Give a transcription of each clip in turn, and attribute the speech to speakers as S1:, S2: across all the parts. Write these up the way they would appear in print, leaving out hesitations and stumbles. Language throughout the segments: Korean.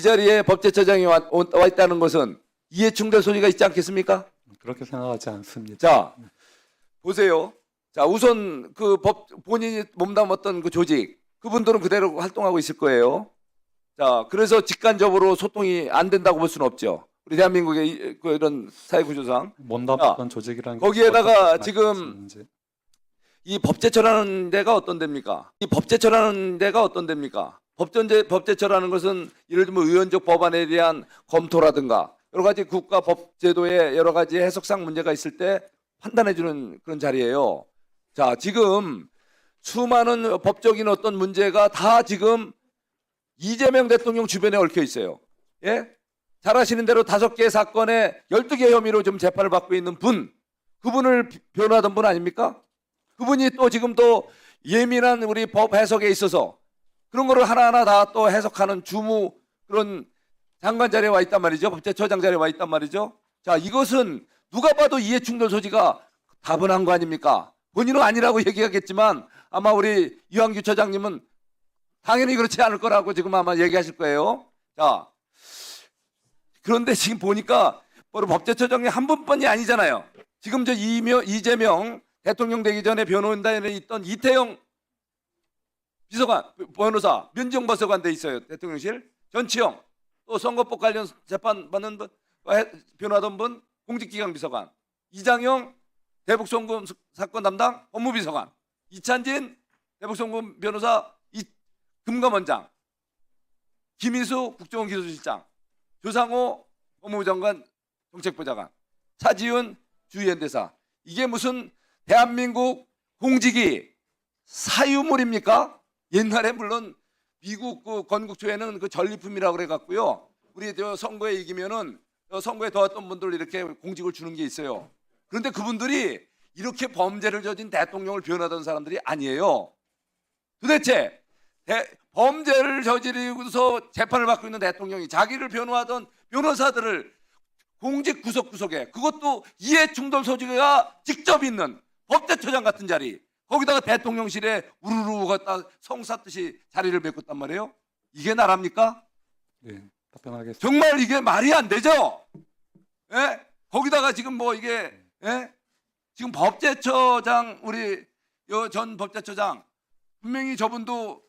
S1: 이 자리에 법제처장이 와 있다는 것은 이해충돌 소지가 있지 않겠습니까?
S2: 그렇게 생각하지 않습니다.
S1: 자, 보세요. 자, 우선 그 본인이 몸담았던 그 조직, 그분들은 그대로 활동하고 있을 거예요. 자, 그래서 직간접으로 소통이 안 된다고 볼 수는 없죠. 우리 대한민국의 그 이런 사회 구조상.
S2: 몸담았던 조직이라는 게
S1: 거기에다가
S2: 어떤
S1: 지금
S2: 말씀이신지.
S1: 이 법제처라는 데가 어떤 데입니까? 이 법제처라는 데가 어떤 데입니까? 법제처라는 것은 예를 들면 의원적 법안에 대한 검토라든가 여러 가지 국가 법제도의 여러 가지 해석상 문제가 있을 때 판단해주는 그런 자리예요. 자, 지금 수많은 법적인 어떤 문제가 다 지금 이재명 대통령 주변에 얽혀 있어요. 예? 잘 아시는 대로 5개 사건에 12개 혐의로 좀 재판을 받고 있는 분, 그분을 변호하던 분 아닙니까? 그분이 또 지금 또 예민한 우리 법 해석에 있어서 그런 거를 하나하나 다 또 해석하는 주무 그런 장관 자리에 와 있단 말이죠. 법제처장 자리에 와 있단 말이죠. 자, 이것은 누가 봐도 이해충돌 소지가 다분한 거 아닙니까? 본인은 아니라고 얘기하겠지만 아마 우리 이완규 처장님은 당연히 그렇지 않을 거라고 지금 아마 얘기하실 거예요. 자, 그런데 지금 보니까 바로 법제처장이 한 분뿐이 아니잖아요. 지금 저 이재명 대통령 되기 전에 변호인단에 있던 이태영 비서관, 변호사, 민정 비서관 돼 있어요. 대통령실. 전치영, 또 선거법 관련 재판 받는 분, 변호하던 분, 공직기강 비서관. 이장영, 대북송금 사건 담당 법무비서관. 이찬진, 대북송금 변호사, 금감원장. 김희수 국정원 기술실장. 조상호 법무부 장관 정책부장관. 차지훈 주의연대사. 이게 무슨 대한민국 공직이 사유물입니까? 옛날에 물론 미국 그 건국초에는 그 전리품이라고 그래 갖고요. 우리 저 선거에 이기면은 선거에 도왔던 분들 이렇게 공직을 주는 게 있어요. 그런데 그분들이 이렇게 범죄를 저진 대통령을 변호하던 사람들이 아니에요. 도대체 범죄를 저지르고서 재판을 받고 있는 대통령이 자기를 변호하던 변호사들을 공직 구석구석에, 그것도 이해충돌 소지가 직접 있는 법제처장 같은 자리, 거기다가 대통령실에 우르르 갔다 성사듯이 자리를 메꿨단 말이에요. 이게 나랍니까?
S2: 네, 답변하겠습니다.
S1: 정말 이게 말이 안 되죠. 예? 거기다가 지금 뭐 이게 예? 지금 법제처장 우리 전 법제처장 분명히 저분도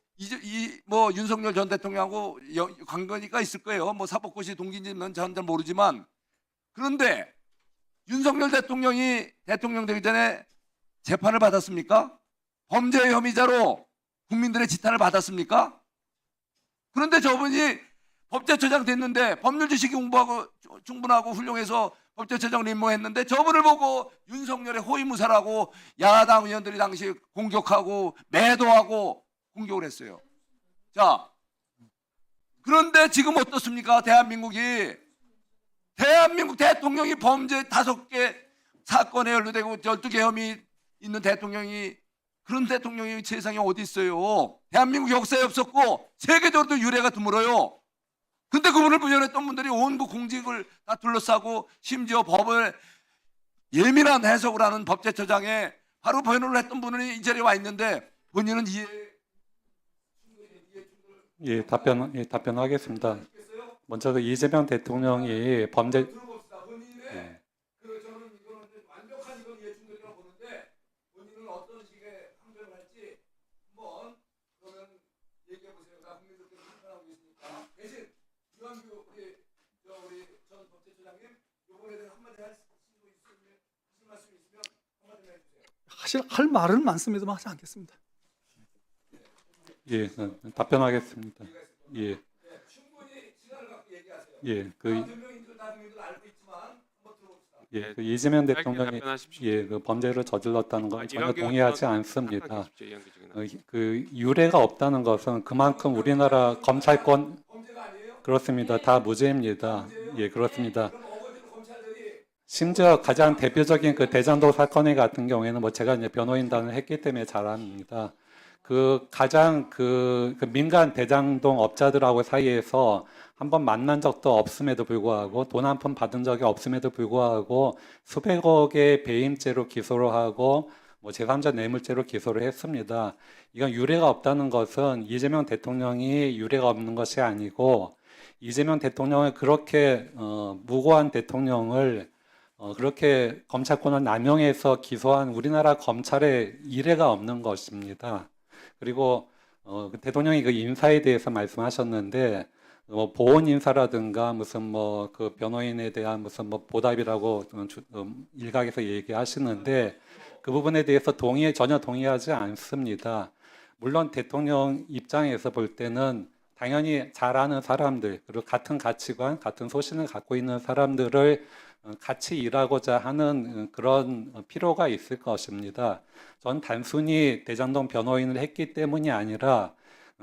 S1: 뭐 윤석열 전 대통령하고 관계가 있을 거예요. 뭐 사법고시 동기인지는 저는 잘 모르지만, 그런데 윤석열 대통령이 대통령 되기 전에 재판을 받았습니까? 범죄 혐의자로 국민들의 지탄을 받았습니까? 그런데 저분이 법제처장 됐는데 법률 지식이 공부하고 충분하고 훌륭해서 법제처장을 임명했는데 저분을 보고 윤석열의 호위무사라고 야당 의원들이 당시 공격하고 매도하고 공격을 했어요. 자, 그런데 지금 어떻습니까? 대한민국 대통령이 범죄 5개 사건에 연루되고 12개 혐의 있는 대통령이, 그런 대통령이 세상에 어디 있어요? 대한민국 역사에 없었고 세계적으로도 유례가 드물어요. 근데 그분을 부연했던 분들이 온 그 공직을 다 둘러싸고 심지어 법을 예민한 해석을 하는 법제처장에 바로 변호를 했던 분이 이 자리에 와 있는데 본인은
S2: 예, 답변하겠습니다. 먼저 그 이재명 대통령이 범죄
S1: 들어봅시다. 본인의 저는 이거는 완벽한 이건 이해충돌이라고 보는데 본인은 어떤 식의 항변을 할지 한번 그러면 얘기해 보세요. 나 국민들께 판단하고 계시니까. 대신 이완규 우리 전 법제처장님 이번에 대해서 한마디 하실 말씀 있으면 한마디 해주세요.
S3: 할 말은 많습니다만 하지 않겠습니다.
S2: 예, 답변하겠습니다. 예,
S1: 충분히 시간을 갖고 얘기하세요.
S2: 예,
S1: 대통령님들 알고 있지만 한번 들어봅시다.
S2: 예, 그 이재명
S4: 짧게
S2: 대통령이
S4: 답변하십시오.
S2: 예, 그 범죄를 저질렀다는 건 전혀
S4: 이완규
S2: 동의하지
S4: 의원
S2: 않습니다.
S4: 답변하십시오. 이완규 증인.
S2: 그 유례가 없다는 것은 그만큼 우리나라 검찰권
S1: 범죄가 아니에요?
S2: 그렇습니다. 다 무죄입니다. 예, 그렇습니다.
S1: 그럼 어거지로 검찰들이
S2: 심지어 가장 대표적인 그 대장동 사건 같은 경우에는 뭐 제가 이제 변호인단을 했기 때문에 잘 압니다. 그 가장 그 민간 대장동 업자들하고 사이에서 한번 만난 적도 없음에도 불구하고 돈 한 푼 받은 적이 없음에도 불구하고 수백억의 배임죄로 기소를 하고 뭐 제3자 뇌물죄로 기소를 했습니다. 이건 유례가 없다는 것은 이재명 대통령이 유례가 없는 것이 아니고 이재명 대통령을 그렇게 무고한 대통령을 그렇게 검찰권을 남용해서 기소한 우리나라 검찰의 이례가 없는 것입니다. 그리고 그 대통령이 그 인사에 대해서 말씀하셨는데 보훈 인사라든가 무슨 뭐 그 변호인에 대한 무슨 뭐 보답이라고 일각에서 얘기하시는데 그 부분에 대해서 전혀 동의하지 않습니다. 물론 대통령 입장에서 볼 때는 당연히 잘 아는 사람들 그리고 같은 가치관, 같은 소신을 갖고 있는 사람들을 같이 일하고자 하는 그런 필요가 있을 것입니다. 전 단순히 대장동 변호인을 했기 때문이 아니라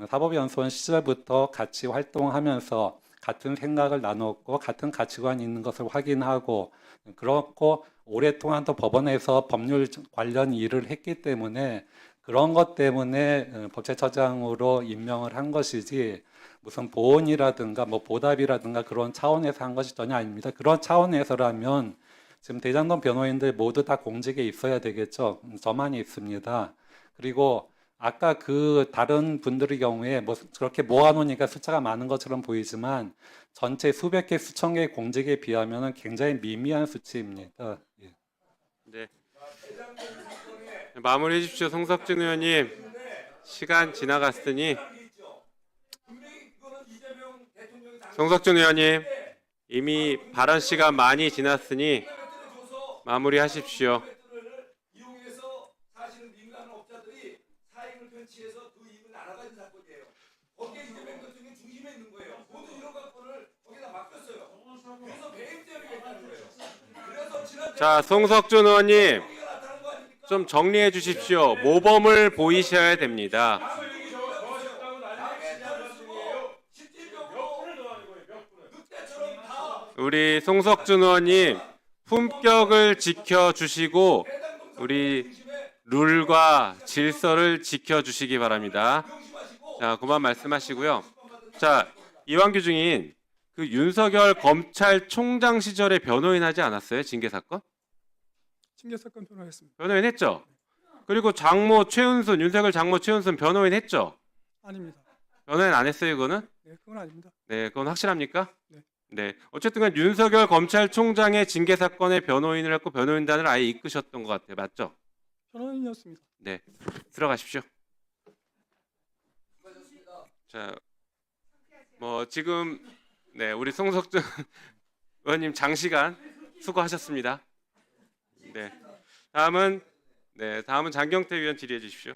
S2: 사법연수원 시절부터 같이 활동하면서 같은 생각을 나눴고 같은 가치관이 있는 것을 확인하고 그렇고 오랫동안 또 법원에서 법률 관련 일을 했기 때문에 그런 것 때문에 법제처장으로 임명을 한 것이지 무슨 보온이라든가 뭐 보답이라든가 그런 차원에서 한 것이 전혀 아닙니다. 그런 차원에서라면 지금 대장동 변호인들 모두 다 공직에 있어야 되겠죠. 저만이 있습니다. 그리고 아까 그 다른 분들의 경우에 뭐 그렇게 모아놓으니까 숫자가 많은 것처럼 보이지만 전체 수백 개, 수천 개의 공직에 비하면 굉장히 미미한 수치입니다. 예.
S4: 네. 마무리해 주십시오. 송석준 의원님. 시간 지나갔으니. 송석준 의원님. 이미 발언 시간 많이 지났으니 마무리하십시오.
S1: 이용해서 사실은 민간 업자들이 사익을 편취해서 그 이익을 나눠가는 사건이에요. 거기에 이재명 대통령이 중심에 있는 거예요. 모든 이런 것들을 거기다 맡겼어요. 그래서 배임죄가 있다는 거예요. 그래서 지난
S4: 자, 송석준 의원님. 좀 정리해 주십시오. 모범을 보이셔야 됩니다. 우리 송석준 의원님 품격을 지켜주시고 우리 룰과 질서를 지켜주시기 바랍니다. 자, 그만 말씀하시고요. 자, 이완규 중인 그 윤석열 검찰총장 시절에 변호인 하지 않았어요? 징계 사건?
S3: 징계 사건 변호했습니다.
S4: 변호인 했죠? 그리고 장모 최은순, 윤석열 장모 최은순 변호인 했죠?
S3: 아닙니다.
S4: 변호인 안 했어요, 이거는?
S3: 네, 그건 아닙니다.
S4: 네, 그건 확실합니까?
S3: 네.
S4: 네. 어쨌든 간 윤석열 검찰총장의 징계 사건에 변호인을 했고 변호인단을 아예 이끄셨던 것 같아요. 맞죠?
S3: 변호인이었습니다.
S4: 네. 들어가십시오. 자, 뭐 지금 네, 우리 송석준 의원님 장시간 수고하셨습니다. 네. 다음은 장경태 의원 질의해 주십시오.